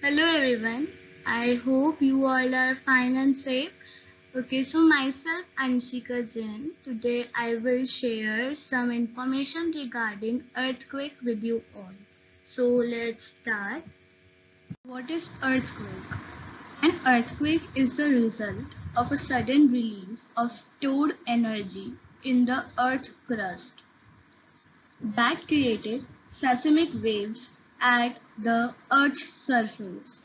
Hello everyone. I hope you all are fine and safe. Okay, so myself Anshika Jain. Today I will share some information regarding earthquake with you all. So let's start. What is earthquake? An earthquake is the result of a sudden release of stored energy in the earth crust that created seismic waves at the earth's surface.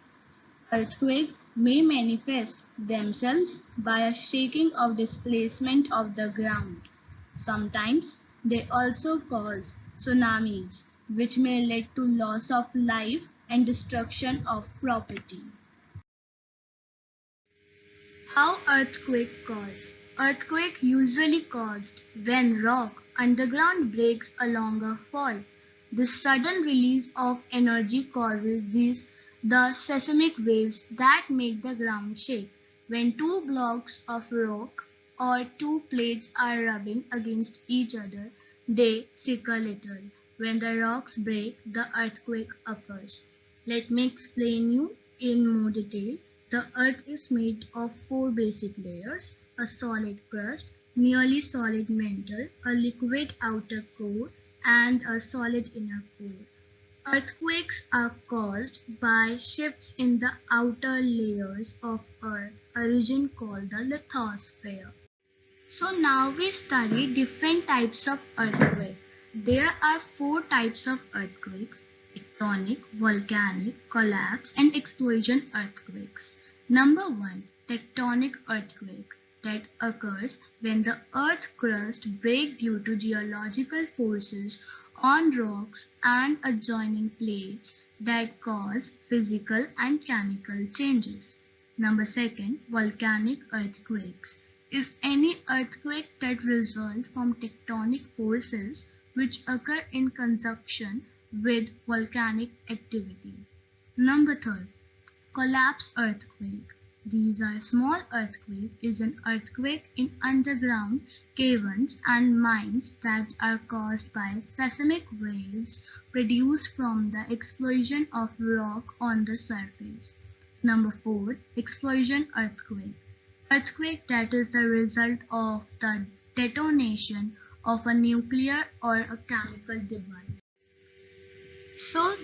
Earthquakes may manifest themselves by a shaking or displacement of the ground. Sometimes they also cause tsunamis, which may lead to loss of life and destruction of property. How earthquake cause? Earthquake usually caused when rock underground breaks along a fault. This sudden release of energy causes the seismic waves that make the ground shake. When two blocks of rock or two plates are rubbing against each other, they shake a little. When the rocks break, the earthquake occurs. Let me explain you in more detail. The Earth is made of four basic layers: a solid crust, nearly solid mantle, a liquid outer core, and a solid inner core. Earthquakes are caused by shifts in the outer layers of Earth, a region called the lithosphere. So now we study different types of earthquake. There are four types of earthquakes: tectonic, volcanic, collapse and explosion earthquakes. Number 1, tectonic earthquake that occurs when the earth crust breaks due to geological forces on rocks and adjoining plates that cause physical and chemical changes. Number 2, volcanic earthquakes is any earthquake that results from tectonic forces which occur in conjunction with volcanic activity. Number 3, collapse earthquake. These are small earthquake is an earthquake in underground caverns and mines that are caused by seismic waves produced from the explosion of rock on the surface. Number 4, explosion earthquake. Earthquake that is the result of the detonation of a nuclear or a chemical device. So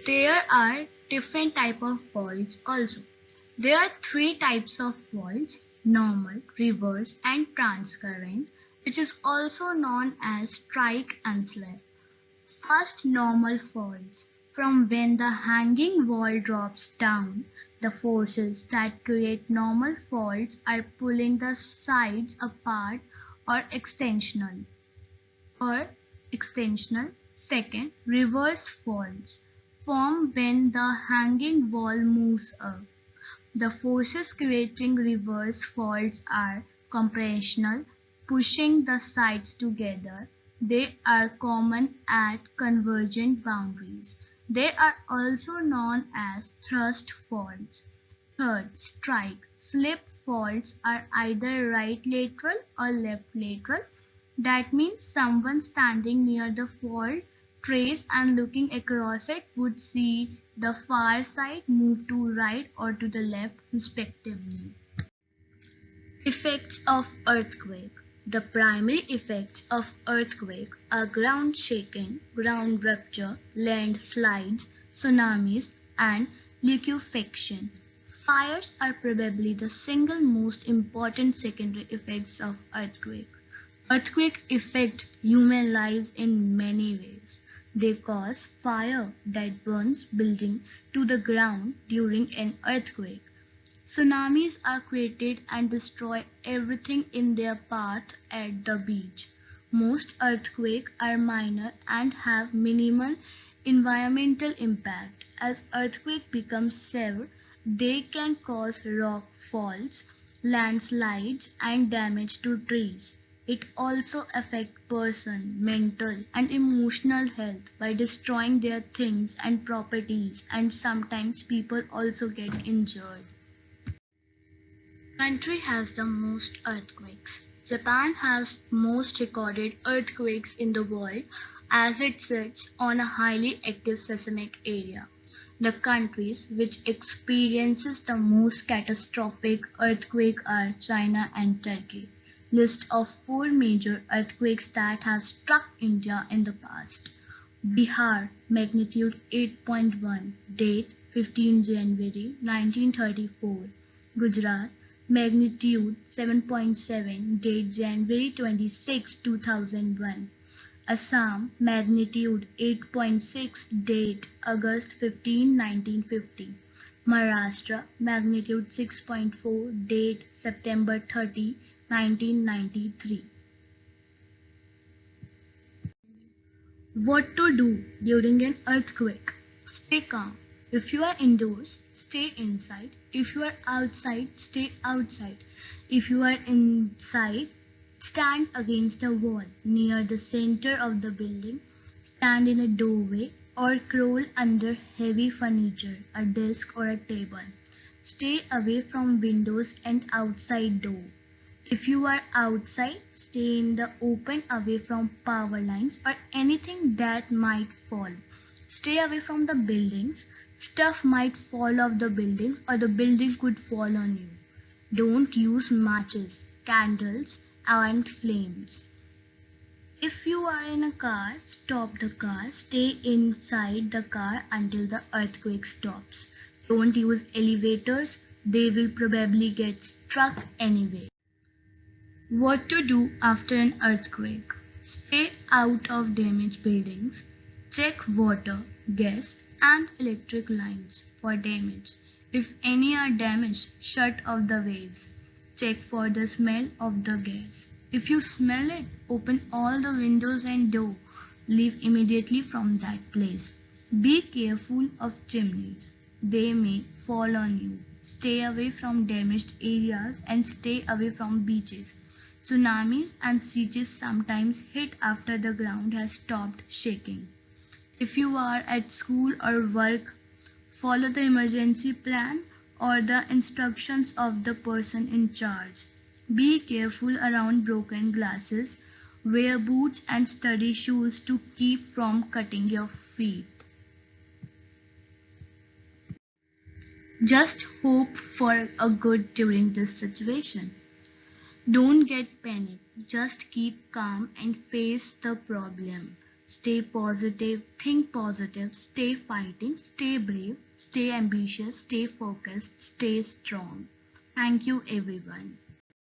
there are different type of faults also. There are three types of faults: normal, reverse and transcurrent, which is also known as strike and slip. First, normal faults. From when the hanging wall drops down, the forces that create normal faults are pulling the sides apart or extensional or extensional. Second, reverse faults form when the hanging wall moves up. The forces creating reverse faults are compressional, pushing the sides together. They are common at convergent boundaries. They are also known as thrust faults. Third, strike. Slip faults are either right lateral or left lateral. That means someone standing near the fault trace and looking across it would see the far side move to right or to the left respectively. Effects of earthquake. The primary effects of earthquake are ground shaking, ground rupture, landslides, tsunamis, and liquefaction. Fires are probably the single most important secondary effects of earthquake. Earthquakes affect human lives in many ways. They cause fire that burns buildings to the ground during an earthquake. Tsunamis are created and destroy everything in their path at the beach. Most earthquakes are minor and have minimal environmental impact. As earthquakes become severe, they can cause rock falls, landslides, and damage to trees. It also affects person, mental and emotional health by destroying their things and properties, and sometimes people also get injured. Country has the most earthquakes. Japan has most recorded earthquakes in the world as it sits on a highly active seismic area. The countries which experiences the most catastrophic earthquake are China and Turkey. List of 4 major earthquakes that have struck India in the past. Bihar, magnitude 8.1, date 15 January 1934. Gujarat, magnitude 7.7, date January 26, 2001. Assam, magnitude 8.6, date August 15, 1950. Maharashtra, magnitude 6.4, date September 30, 1993. What to do during an earthquake? Stay calm. If you are indoors, stay inside. If you are outside, stay outside. If you are inside, stand against a wall near the center of the building. Stand in a doorway or crawl under heavy furniture, a desk or a table. Stay away from windows and outside door. If you are outside, stay in the open away from power lines or anything that might fall. Stay away from the buildings. Stuff might fall off the buildings or the building could fall on you. Don't use matches, candles, and flames. If you are in a car, stop the car. Stay inside the car until the earthquake stops. Don't use elevators. They will probably get struck anyway. What to do after an earthquake? Stay out of damaged buildings. Check water, gas, and electric lines for damage. If any are damaged, shut off the waves. Check for the smell of the gas. If you smell it, open all the windows and doors. Leave immediately from that place. Be careful of chimneys. They may fall on you. Stay away from damaged areas and stay away from beaches. Tsunamis and sieges sometimes hit after the ground has stopped shaking. If you are at school or work, follow the emergency plan or the instructions of the person in charge. Be careful around broken glasses. Wear boots and sturdy shoes to keep from cutting your feet. Just hope for a good during this situation. Don't get panicked, just keep calm and face the problem. Stay positive, think positive, stay fighting, stay brave, stay ambitious, stay focused, stay strong. Thank you everyone.